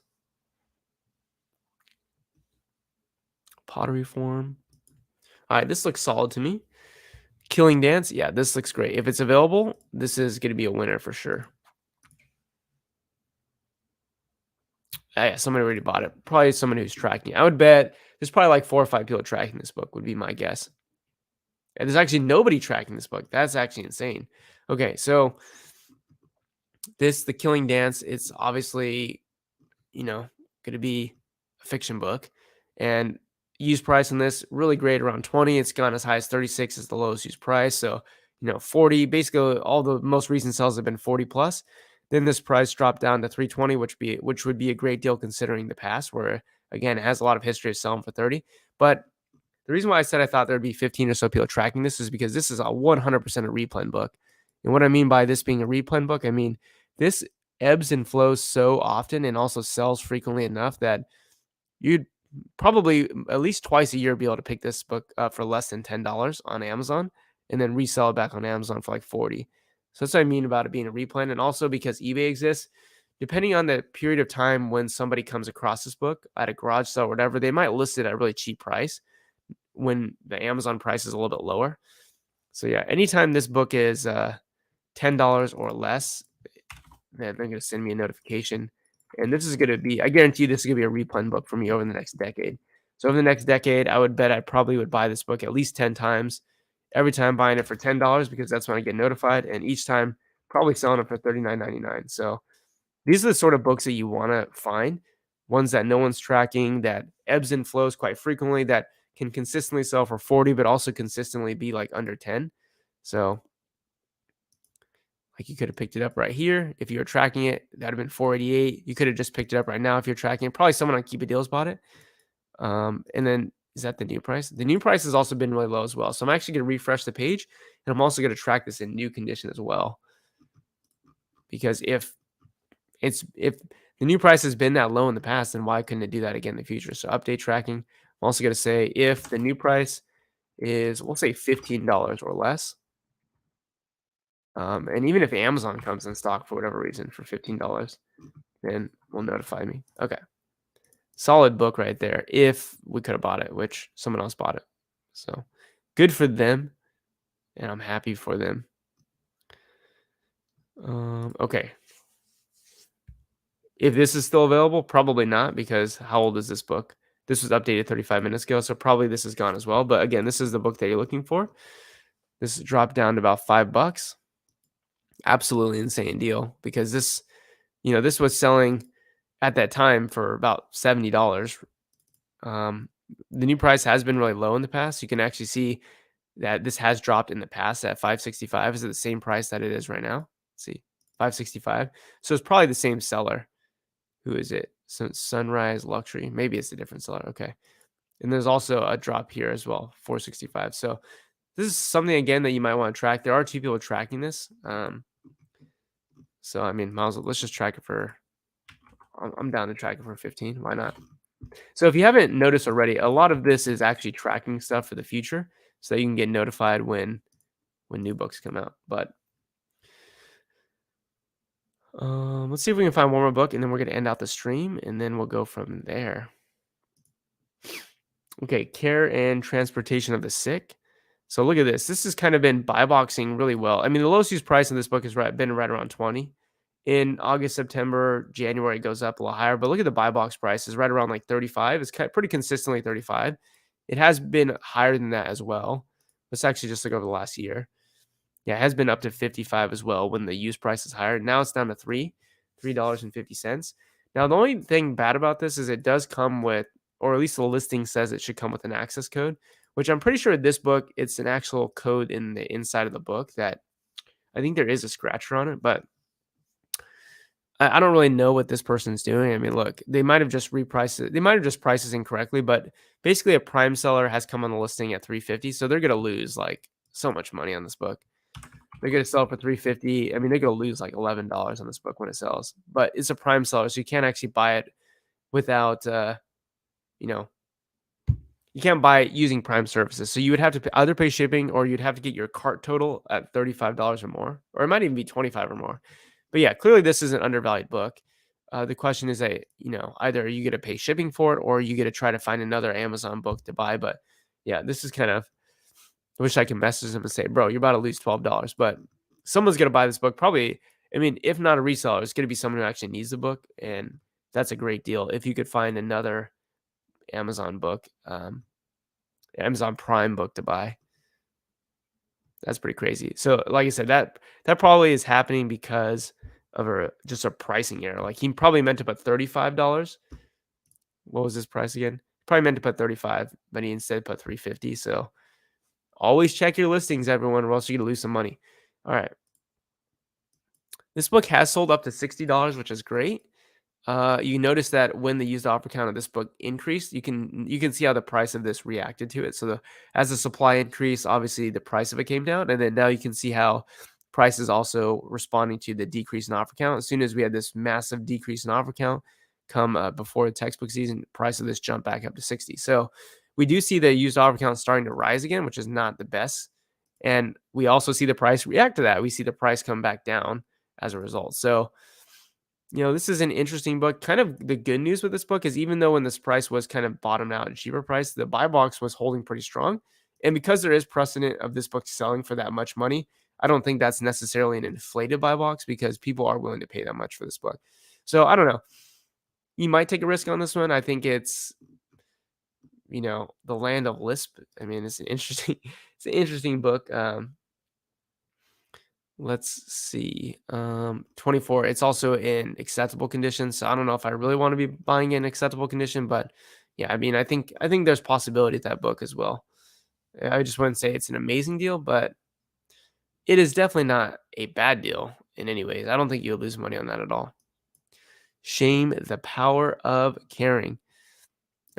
Pottery Form. All right, this looks solid to me. Killing Dance. Yeah, this looks great. If it's available, this is going to be a winner for sure. Yeah, somebody already bought it. Probably someone who's tracking it. I would bet there's probably like 4 or 5 people tracking this book would be my guess. And there's actually nobody tracking this book. That's actually insane. Okay, so the Killing Dance, it's obviously, going to be a fiction book. And used price on this, really great, around 20. It's gone as high as 36 is the lowest used price. So, 40, basically all the most recent sales have been 40 plus. Then this price dropped down to 320, which would be a great deal considering the past, where again, it has a lot of history of selling for 30. But the reason why I said I thought there'd be 15 or so people tracking this is because this is a 100% a replen book. And what I mean by this being a replen book, I mean this ebbs and flows so often and also sells frequently enough that you'd probably at least twice a year be able to pick this book up for less than $10 on Amazon and then resell it back on Amazon for like 40. So that's what I mean about it being a replen. And also because eBay exists, depending on the period of time when somebody comes across this book at a garage sale or whatever, they might list it at a really cheap price when the Amazon price is a little bit lower. So yeah, anytime this book is $10 or less, then they're going to send me a notification. And this is going to be, I guarantee this is going to be a replen book for me over the next decade. So over the next decade, I would bet I probably would buy this book at least 10 times. Every time buying it for $10 because that's when I get notified. And each time probably selling it for $39.99. So these are the sort of books that you want to find. Ones that no one's tracking, that ebbs and flows quite frequently, that can consistently sell for 40, but also consistently be like under 10. So like you could have picked it up right here. If you were tracking it, that'd have been 488. You could have just picked it up right now if you're tracking it. Probably someone on Keep It Deals bought it. And then Is that the new price? The new price has also been really low as well. So I'm actually going to refresh the page, and I'm also going to track this in new condition as well. Because if the new price has been that low in the past, then why couldn't it do that again in the future? So update tracking. I'm also going to say if the new price is, we'll say $15 or less. And even if Amazon comes in stock for whatever reason for $15, then will notify me. Okay. Solid book right there. If we could have bought it, which someone else bought it. So good for them. And I'm happy for them. Okay. If this is still available, probably not, because how old is this book? This was updated 35 minutes ago, so probably this is gone as well. But again, this is the book that you're looking for. This dropped down to about $5. Absolutely insane deal, because this was selling at that time for about $70. Um, the new price has been really low in the past. You can actually see that this has dropped in the past at 565. Is it the same price that it is right now? Let's see, 565. So it's probably the same seller. Who is it? Sunrise Luxury. Maybe it's a different seller. Okay. And there's also a drop here as well, 465. So this is something again that you might want to track. There are two people tracking this. So I mean, might as well, let's just track it for. I'm down to track it for 15. Why not? So if you haven't noticed already, a lot of this is actually tracking stuff for the future, so that you can get notified when new books come out. But let's see if we can find one more book, and then we're going to end out the stream, and then we'll go from there. Okay, care and transportation of the sick. So look at this. This has kind of been buy boxing really well. I mean, the lowest used price in this book has been right around 20. In August, September, January, it goes up a little higher. But look at the buy box price is right around like 35. It's pretty consistently 35. It has been higher than that as well. Let's actually just look over the last year. Yeah, it has been up to 55 as well when the used price is higher. Now it's down to $3.50. Now, the only thing bad about this is it does come with, or at least the listing says it should come with an access code, which I'm pretty sure this book, it's an actual code in the inside of the book that I think there is a scratcher on it, but I don't really know what this person's doing. I mean, look, they might have just repriced it. They might have just priced this incorrectly, but basically a prime seller has come on the listing at 350, so they're going to lose like so much money on this book. They're going to sell for 350. I mean, they're going to lose like $11 on this book when it sells, but it's a prime seller, so you can't actually buy it without, you know, you can't buy it using prime services. So you would have to either pay shipping, or you'd have to get your cart total at $35 or more, or it might even be 25 or more. But yeah, clearly this is an undervalued book. The question is that, either you get to pay shipping for it, or you get to try to find another Amazon book to buy. But yeah, this is kind of, I wish I could message them and say, bro, you're about to lose $12. But someone's going to buy this book. Probably, I mean, if not a reseller, it's going to be someone who actually needs the book. And that's a great deal. If you could find another Amazon book, Amazon Prime book to buy. That's pretty crazy. So, like I said, that probably is happening because of just a pricing error. Like he probably meant to put $35. What was his price again? Probably meant to put 35, but he instead put 350. So always check your listings, everyone, or else you're gonna lose some money. All right. This book has sold up to $60, which is great. You notice that when the used offer count of this book increased, you can see how the price of this reacted to it. So as the supply increased, obviously the price of it came down, and then now you can see how price is also responding to the decrease in offer count. As soon as we had this massive decrease in offer count come before the textbook season, price of this jumped back up to 60. So we do see the used offer count starting to rise again, which is not the best. And we also see the price react to that. We see the price come back down as a result. So this is an interesting book. Kind of the good news with this book is even though when this price was kind of bottomed out at a cheaper price, the buy box was holding pretty strong. And because there is precedent of this book selling for that much money, I don't think that's necessarily an inflated buy box because people are willing to pay that much for this book. So I don't know. You might take a risk on this one. I think it's, the land of lisp. I mean, it's an interesting book. Let's see. 24. It's also in acceptable condition. So I don't know if I really want to be buying in acceptable condition, but yeah, I mean, I think there's possibility with that book as well. I just wouldn't say it's an amazing deal, but it is definitely not a bad deal in any ways. I don't think you'll lose money on that at all. Shame, the power of caring.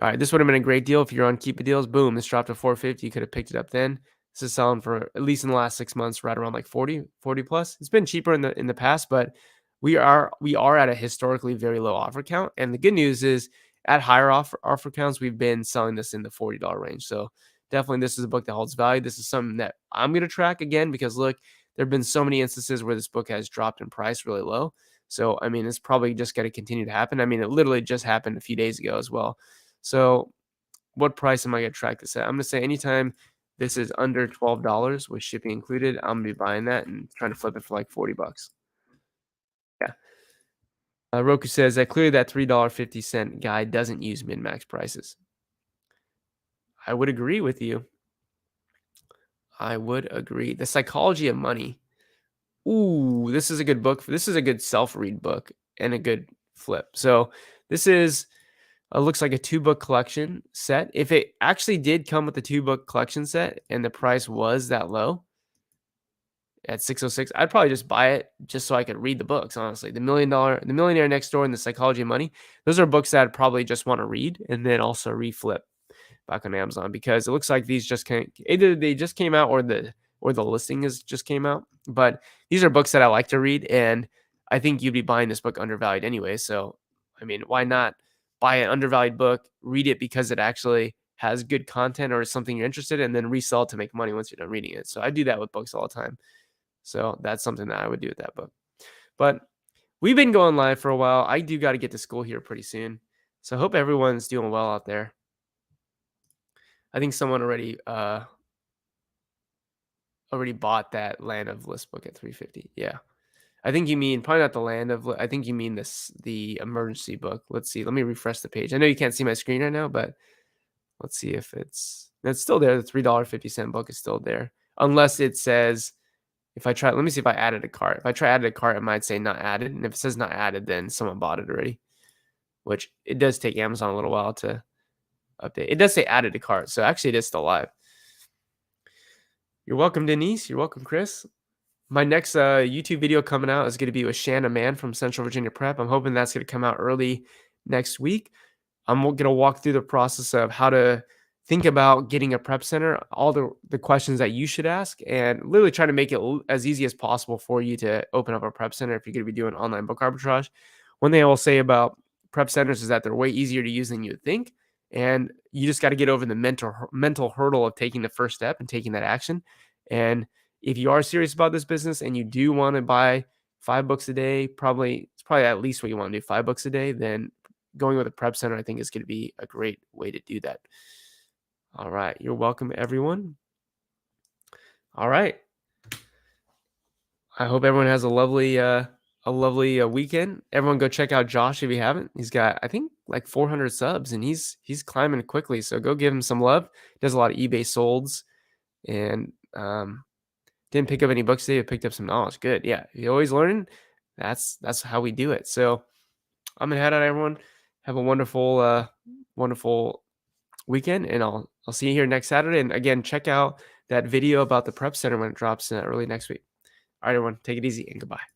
All right, this would have been a great deal if you're on Keep It Deals. Boom, this dropped to 450. You could have picked it up then. This is selling for at least in the last 6 months, right around like 40 plus. It's been cheaper in the past, but we are at a historically very low offer count. And the good news is at higher offer counts, we've been selling this in the $40 range. So definitely this is a book that holds value. This is something that I'm gonna track again because look, there have been so many instances where this book has dropped in price really low. So I mean, it's probably just gonna continue to happen. I mean, it literally just happened a few days ago as well. So what price am I gonna track this at? I'm gonna say anytime this is under $12 with shipping included, I'm gonna be buying that and trying to flip it for like 40 bucks. Yeah. Roku says that clearly that $3.50 guide doesn't use min-max prices. I would agree with you. I would agree. The Psychology of Money. Ooh, this is a good book. This is a good self-read book and a good flip. So this is looks like a 2-book collection set. If it actually did come with a 2-book collection set and the price was that low at 606, I'd probably just buy it just so I could read the books, honestly. The Millionaire Next Door and The Psychology of Money. Those are books that I'd probably just want to read and then also reflip back on Amazon because it looks like these just came either they just came out or the listing is just came out. But these are books that I like to read, and I think you'd be buying this book undervalued anyway. So I mean, why not buy an undervalued book, read it because it actually has good content or is something you're interested in, and then resell it to make money once you're done reading it. So I do that with books all the time. So that's something that I would do with that book. But we've been going live for a while. I do got to get to school here pretty soon. So I hope everyone's doing well out there. I think someone already bought that Land of List book at 350. Yeah. I think you mean probably not the I think you mean the emergency book. Let's see. Let me refresh the page. I know you can't see my screen right now, but let's see if it's still there. The $3.50 book is still there. Unless it says if I try, let me see if I added a cart. If I try added a cart, it might say not added. And if it says not added, then someone bought it already. Which it does take Amazon a little while to update. It does say added to cart. So actually it is still live. You're welcome, Denise. You're welcome, Chris. My next YouTube video coming out is going to be with Shanna Mann from Central Virginia Prep. I'm hoping that's going to come out early next week. I'm going to walk through the process of how to think about getting a prep center, all the questions that you should ask, and literally try to make it as easy as possible for you to open up a prep center if you're going to be doing online book arbitrage. One thing I will say about prep centers is that they're way easier to use than you would think, and you just got to get over the mental hurdle of taking the first step and taking that action. And if you are serious about this business and you do want to buy 5 books a day, it's probably at least what you want to do, 5 books a day, then going with a prep center, I think, is going to be a great way to do that. All right. You're welcome, everyone. All right. I hope everyone has a lovely weekend. Everyone go check out Josh if you haven't. He's got, I think, like 400 subs and he's climbing quickly. So go give him some love. Does a lot of eBay solds and didn't pick up any books today, but picked up some knowledge. Good. Yeah. You're always learning. That's how we do it. So I'm gonna head out, everyone. Have a wonderful weekend, and I'll see you here next Saturday. And again, check out that video about the prep center when it drops early next week. All right, everyone, take it easy and goodbye.